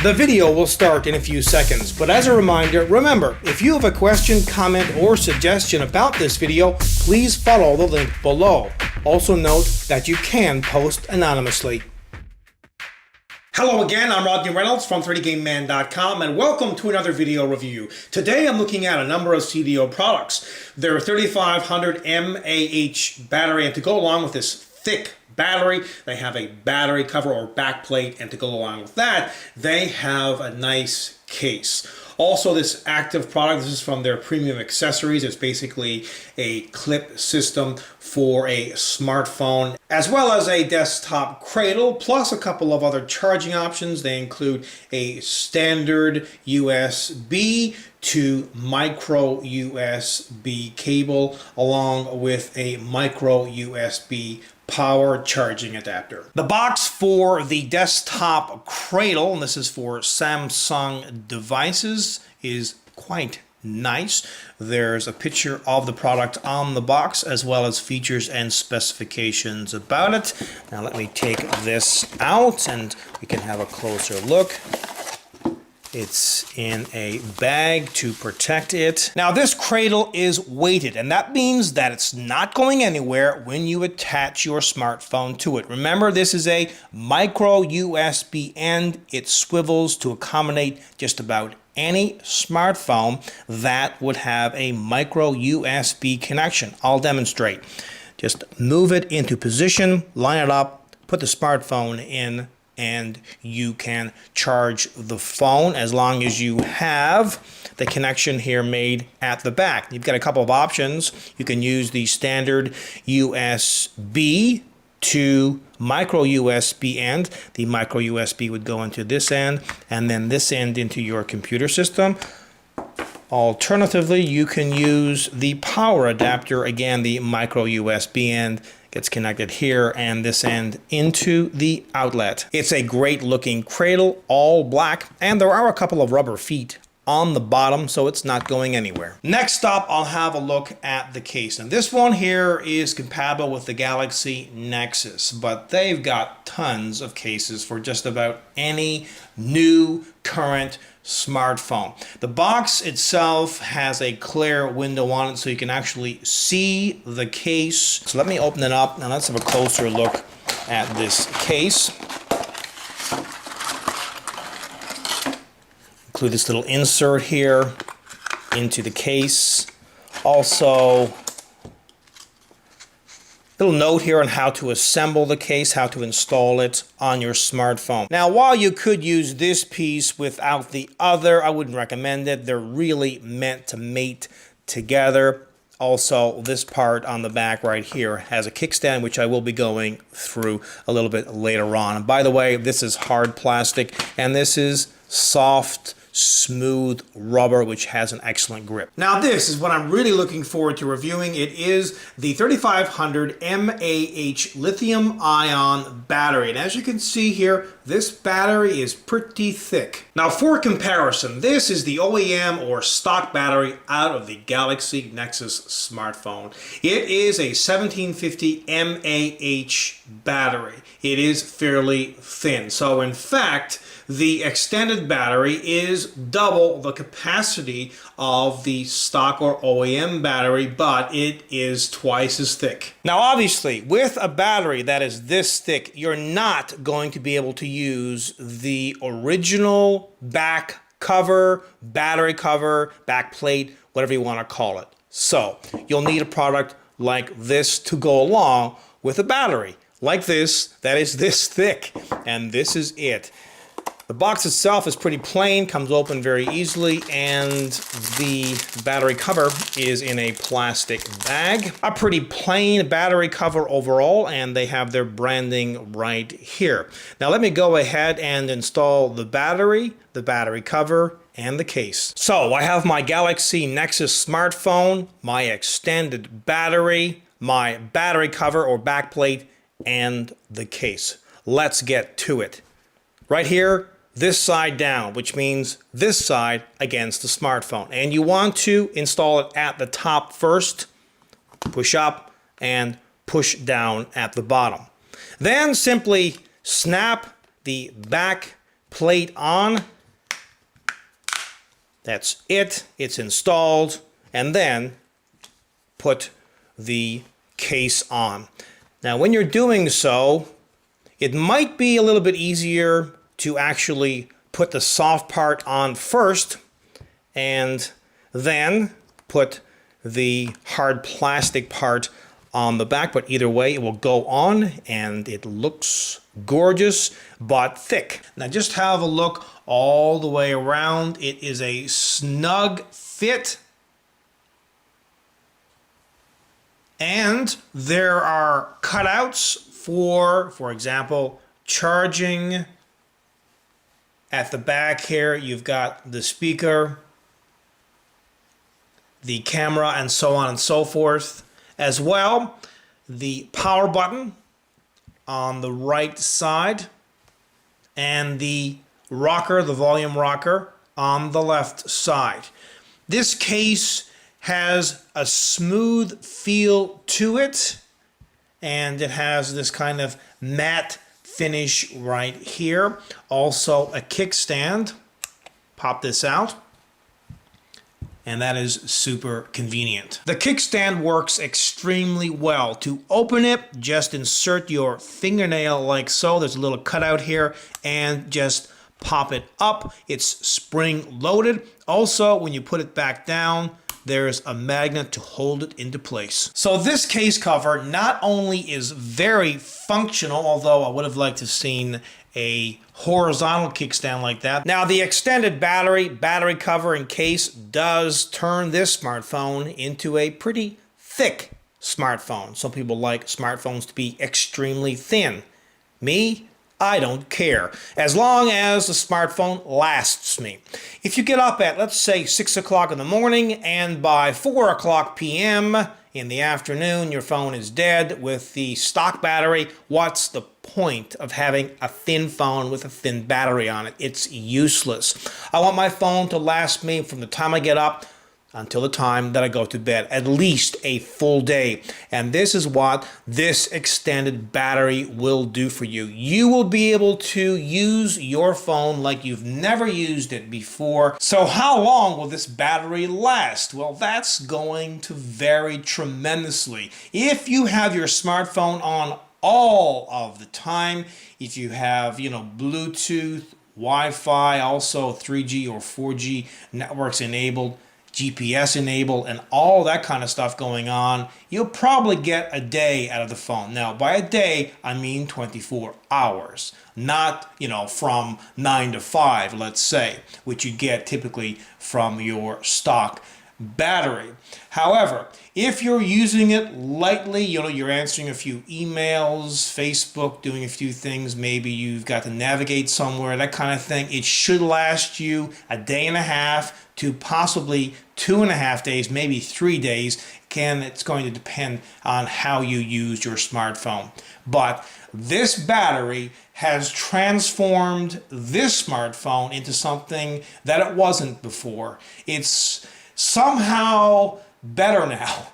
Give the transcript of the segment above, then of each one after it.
The video will start in a few seconds, but as a reminder, remember, if you have a question, comment, or suggestion about this video, please follow the link below. Also note that you can post anonymously. Hello again, I'm Rodney Reynolds from 30gameman.com and welcome to another video review. Today I'm looking at a number of CDO products. Their 3500 mAh battery, and to go along with this thick battery, they have a battery cover or backplate, and to go along with that, they have a nice case. Also, this active product, this is from their premium accessories. It's basically a clip system for a smartphone, as well as a desktop cradle, plus a couple of other charging options. They include a standard USB to micro USB cable, along with a micro USB power charging adapter. The box for the desktop cradle, and this is for Samsung devices, is quite nice. There's a picture of the product on the box, as well as features and specifications about it. Now let me take this out and we can have a closer look. It's in a bag to protect it. Now this cradle is weighted, and that means that it's not going anywhere when you attach your smartphone to it. Remember, this is a micro USB and it swivels to accommodate just about any smartphone that would have a micro USB connection. I'll demonstrate. Just move it into position, line it up, put the smartphone in, and you can charge the phone as long as you have the connection here made at the back. You've got a couple of options. You can use the standard USB to micro USB end. The micro USB would go into this end, and then this end into your computer system. Alternatively, you can use the power adapter. Again, the micro USB end gets connected here, and this end into the outlet. It's a great looking cradle, all black, and there are a couple of rubber feet on the bottom, so it's not going anywhere. Next up, I'll have a look at the case. And this one here is compatible with the Galaxy Nexus, but they've got tons of cases for just about any new current smartphone. The box itself has a clear window on it, so you can actually see the case. So let me open it up and let's have a closer look at this case. Include this little insert here into the case. Also, little note here on how to assemble the case, how to install it on your smartphone. Now, while you could use this piece without the other, I wouldn't recommend it. They're really meant to mate together. Also, this part on the back right here has a kickstand, which I will be going through a little bit later on. And by the way, this is hard plastic, and this is soft, smooth rubber, which has an excellent grip. Now this is what I'm really looking forward to reviewing. It is the 3500 mAh lithium ion battery, and as you can see here, this battery is pretty thick. Now for comparison, this is the OEM or stock battery out of the Galaxy Nexus smartphone. It is a 1750 mAh battery. It is fairly thin, so in fact the extended battery is double the capacity of the stock or OEM battery, but it is twice as thick. Now obviously, with a battery that is this thick, you're not going to be able to use the original back cover, battery cover, back plate, whatever you want to call it. So you'll need a product like this to go along with a battery like this that is this thick, and this is it. The box itself is pretty plain, comes open very easily, and the battery cover is in a plastic bag. A pretty plain battery cover overall, and they have their branding right here. Now let me go ahead and install the battery cover, and the case. So I have my Galaxy Nexus smartphone, my extended battery, my battery cover or backplate, and the case. Let's get to it. Right here, this side down, which means this side against the smartphone. And you want to install it at the top first, push up, and push down at the bottom. Then simply snap the back plate on. That's it. It's installed. And then put the case on. Now, when you're doing so, it might be a little bit easier to actually put the soft part on first and then put the hard plastic part on the back, but either way it will go on and it looks gorgeous but thick. Now just have a look all the way around. It is a snug fit, and there are cutouts for example, charging. At the back here you've got the speaker, the camera, and so on and so forth. As well, the power button on the right side and the rocker, the volume rocker, on the left side. This case has a smooth feel to it, and it has this kind of matte finish right here. Also a kickstand. Pop this out, and that is super convenient. The kickstand works extremely well. To open it, just insert your fingernail like so. There's a little cutout here, and just pop it up. It's spring loaded. Also, when you put it back down, there's a magnet to hold it into place. So this case cover not only is very functional, although I would have liked to have seen a horizontal kickstand like that. Now the extended battery cover and case does turn this smartphone into a pretty thick smartphone. Some people like smartphones to be extremely thin. Me, I don't care, as long as the smartphone lasts me. If you get up at, let's say, 6 o'clock in the morning, and by 4 o'clock p.m. in the afternoon your phone is dead with the stock battery, what's the point of having a thin phone with a thin battery on it? It's useless. I want my phone to last me from the time I get up until the time that I go to bed, at least a full day. And this is what this extended battery will do for you. You will be able to use your phone like you've never used it before. So how long will this battery last? Well, that's going to vary tremendously. If you have your smartphone on all of the time, if you have, Bluetooth, Wi-Fi, also 3G or 4G networks enabled, GPS enabled, and all that kind of stuff going on, you'll probably get a day out of the phone. Now, by a day, I mean 24 hours, not, from 9 to 5, let's say, which you get typically from your stock battery. However, if you're using it lightly, you're answering a few emails, Facebook, doing a few things, maybe you've got to navigate somewhere, that kind of thing, it should last you a day and a half to possibly 2.5 days, maybe 3 days. It's going to depend on how you use your smartphone. But this battery has transformed this smartphone into something that it wasn't before. It's somehow better now.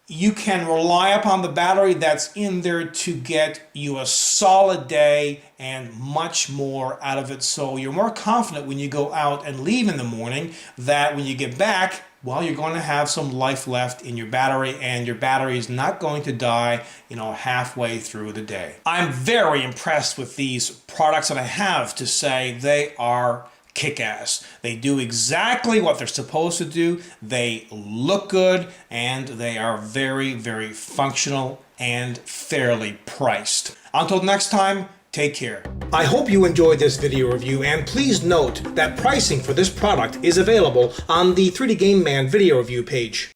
You can rely upon the battery that's in there to get you a solid day and much more out of it. So you're more confident when you go out and leave in the morning that when you get back, well, you're going to have some life left in your battery, and your battery is not going to die, halfway through the day. I'm very impressed with these products, and I have to say they are kick-ass. They do exactly what they're supposed to do. They look good, and they are very, very functional and fairly priced. Until next time, take care. I hope you enjoyed this video review, and please note that pricing for this product is available on the 3D Game Man video review page.